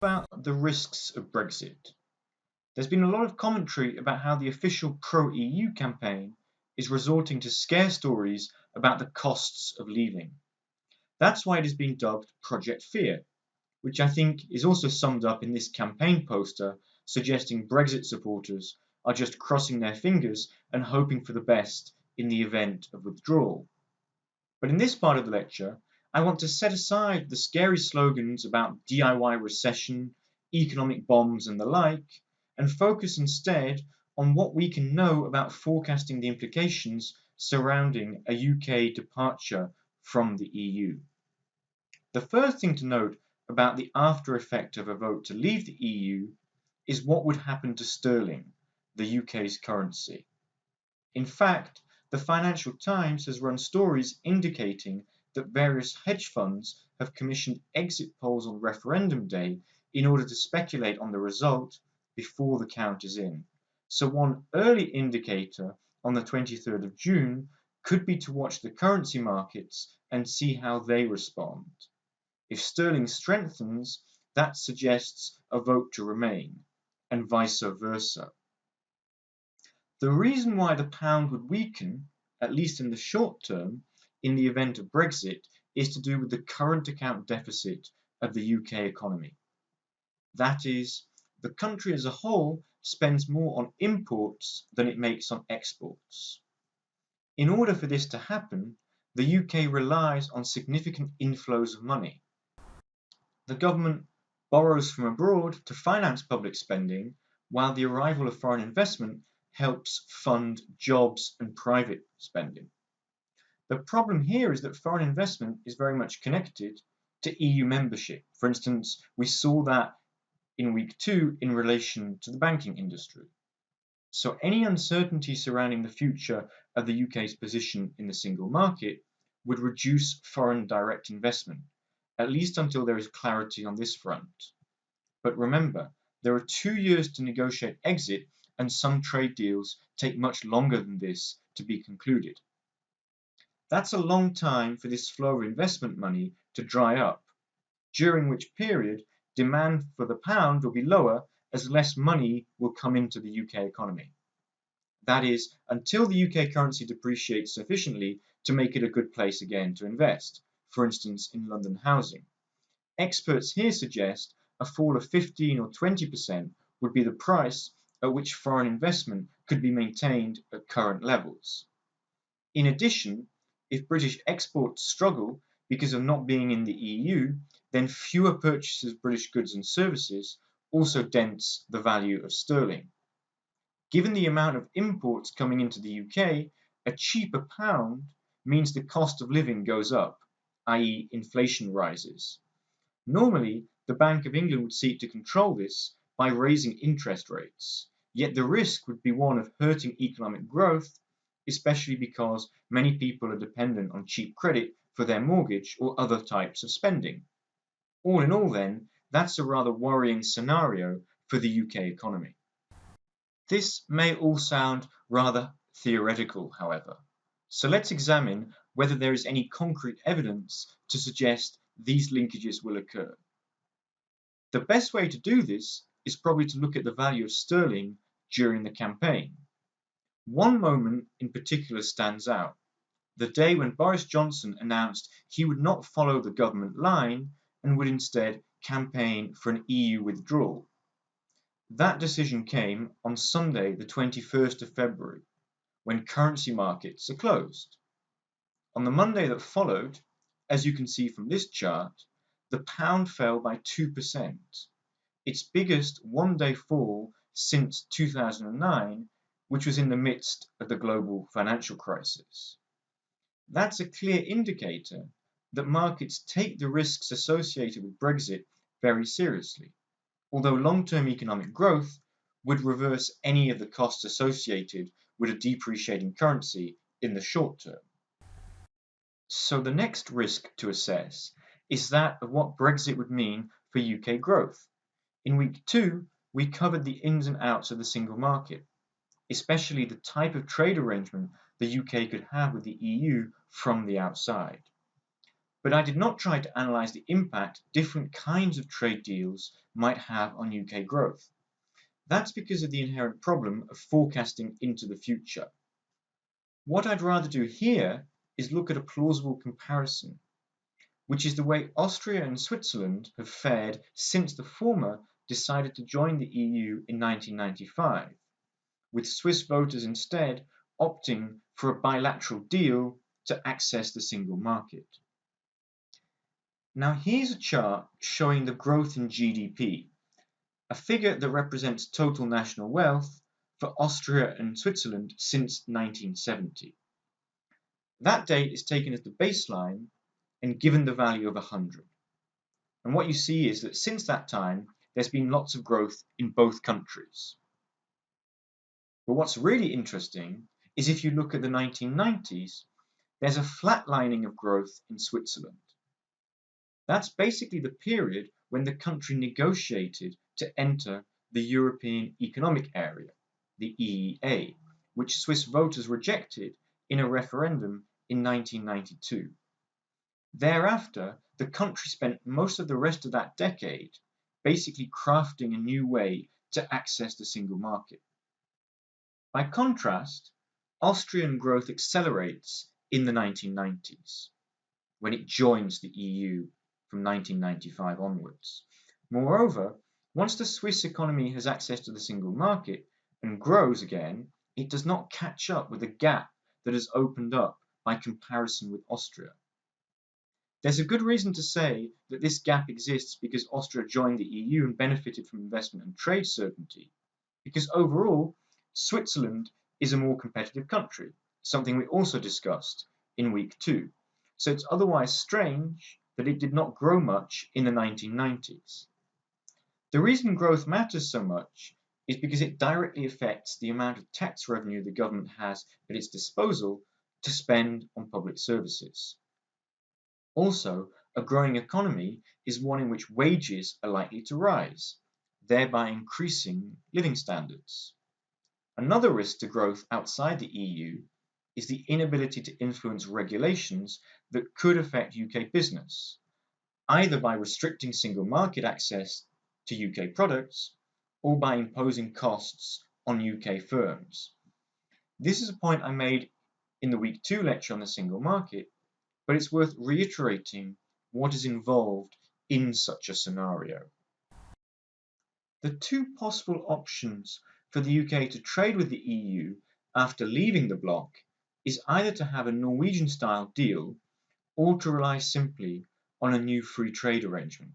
About the risks of Brexit. There's been a lot of commentary about how the official pro-EU campaign is resorting to scare stories about the costs of leaving. That's why it has been dubbed Project Fear, which I think is also summed up in this campaign poster suggesting Brexit supporters are just crossing their fingers and hoping for the best in the event of withdrawal. But in this part of the lecture, I want to set aside the scary slogans about DIY recession, economic bombs, and the like, and focus instead on what we can know about forecasting the implications surrounding a UK departure from the EU. The first thing to note about the after effect of a vote to leave the EU is what would happen to sterling, the UK's currency. In fact, the Financial Times has run stories indicating that various hedge funds have commissioned exit polls on referendum day in order to speculate on the result before the count is in. So one early indicator on the 23rd of June could be to watch the currency markets and see how they respond. If sterling strengthens, that suggests a vote to remain, and vice versa. The reason why the pound would weaken, at least in the short term, in the event of Brexit, is to do with the current account deficit of the UK economy. That is, the country as a whole spends more on imports than it makes on exports. In order for this to happen, the UK relies on significant inflows of money. The government borrows from abroad to finance public spending, while the arrival of foreign investment helps fund jobs and private spending. The problem here is that foreign investment is very much connected to EU membership. For instance, we saw that in week 2 in relation to the banking industry. So any uncertainty surrounding the future of the UK's position in the single market would reduce foreign direct investment, at least until there is clarity on this front. But remember, there are 2 years to negotiate exit, and some trade deals take much longer than this to be concluded. That's a long time for this flow of investment money to dry up, during which period demand for the pound will be lower as less money will come into the UK economy. That is, until the UK currency depreciates sufficiently to make it a good place again to invest, for instance in London housing. Experts here suggest a fall of 15 or 20% would be the price at which foreign investment could be maintained at current levels. In addition, if British exports struggle because of not being in the EU, then fewer purchases of British goods and services also dents the value of sterling. Given the amount of imports coming into the UK, a cheaper pound means the cost of living goes up, i.e. inflation rises. Normally, the Bank of England would seek to control this by raising interest rates, yet the risk would be one of hurting economic growth, especially because many people are dependent on cheap credit for their mortgage or other types of spending. All in all then, that's a rather worrying scenario for the UK economy. This may all sound rather theoretical, however, so let's examine whether there is any concrete evidence to suggest these linkages will occur. The best way to do this is probably to look at the value of sterling during the campaign. One moment in particular stands out: the day when Boris Johnson announced he would not follow the government line and would instead campaign for an EU withdrawal. That decision came on Sunday, the 21st of February, when currency markets are closed. On the Monday that followed, as you can see from this chart, the pound fell by 2%, its biggest one-day fall since 2009, which was in the midst of the global financial crisis. That's a clear indicator that markets take the risks associated with Brexit very seriously, although long-term economic growth would reverse any of the costs associated with a depreciating currency in the short term. So the next risk to assess is that of what Brexit would mean for UK growth. In week 2, we covered the ins and outs of the single market, especially the type of trade arrangement the UK could have with the EU from the outside. but I did not try to analyse the impact different kinds of trade deals might have on UK growth. That's because of the inherent problem of forecasting into the future. What I'd rather do here is look at a plausible comparison, which is the way Austria and Switzerland have fared since the former decided to join the EU in 1995, with Swiss voters instead opting for a bilateral deal to access the single market. Now here's a chart showing the growth in GDP, a figure that represents total national wealth for Austria and Switzerland since 1970. That date is taken as the baseline and given the value of 100. And what you see is that since that time, there's been lots of growth in both countries. But what's really interesting is if you look at the 1990s, there's a flatlining of growth in Switzerland. That's basically the period when the country negotiated to enter the European Economic Area, the EEA, which Swiss voters rejected in a referendum in 1992. Thereafter, the country spent most of the rest of that decade basically crafting a new way to access the single market. By contrast, Austrian growth accelerates in the 1990s, when it joins the EU from 1995 onwards. Moreover, once the Swiss economy has access to the single market and grows again, it does not catch up with the gap that has opened up by comparison with Austria. There's a good reason to say that this gap exists because Austria joined the EU and benefited from investment and trade certainty, because overall, Switzerland is a more competitive country, something we also discussed in week 2. So it's otherwise strange that it did not grow much in the 1990s. The reason growth matters so much is because it directly affects the amount of tax revenue the government has at its disposal to spend on public services. Also, a growing economy is one in which wages are likely to rise, thereby increasing living standards. Another risk to growth outside the EU is the inability to influence regulations that could affect UK business, either by restricting single market access to UK products or by imposing costs on UK firms. This is a point I made in the week 2 lecture on the single market, but it's worth reiterating what is involved in such a scenario. The two possible options for the UK to trade with the EU after leaving the bloc is either to have a Norwegian-style deal or to rely simply on a new free trade arrangement.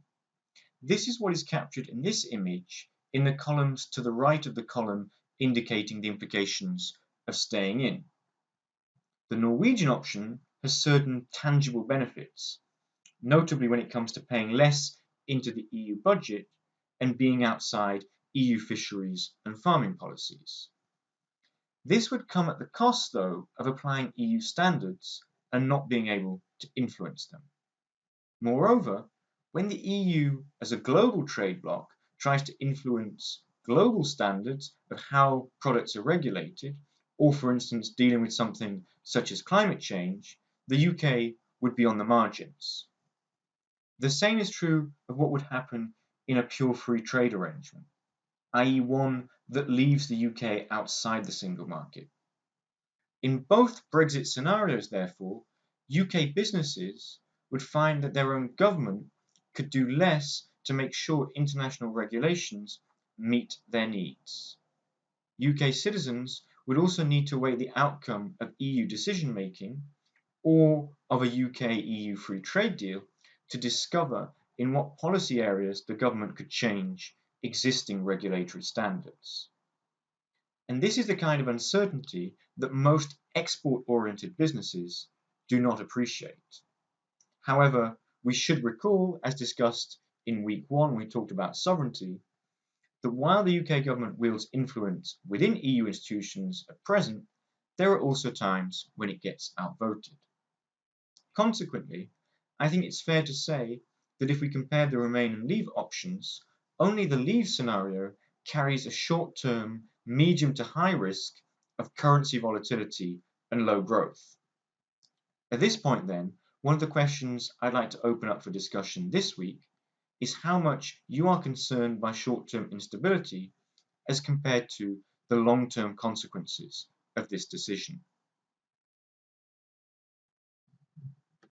This is what is captured in this image in the columns to the right of the column indicating the implications of staying in. The Norwegian option has certain tangible benefits, notably when it comes to paying less into the EU budget and being outside EU fisheries and farming policies. This would come at the cost, though, of applying EU standards and not being able to influence them. Moreover, when the EU as a global trade bloc tries to influence global standards of how products are regulated, or for instance dealing with something such as climate change, the UK would be on the margins. The same is true of what would happen in a pure free trade arrangement, i.e. one that leaves the UK outside the single market. In both Brexit scenarios, therefore, UK businesses would find that their own government could do less to make sure international regulations meet their needs. UK citizens would also need to weigh the outcome of EU decision making or of a UK-EU free trade deal to discover in what policy areas the government could change existing regulatory standards. And this is the kind of uncertainty that most export-oriented businesses do not appreciate. However, we should recall, as discussed in week 1 when we talked about sovereignty, that while the UK government wields influence within EU institutions at present, there are also times when it gets outvoted. Consequently, I think it's fair to say that if we compare the Remain and Leave options, only the Leave scenario carries a short-term, medium to high risk of currency volatility and low growth. At this point then, one of the questions I'd like to open up for discussion this week is how much you are concerned by short-term instability as compared to the long-term consequences of this decision.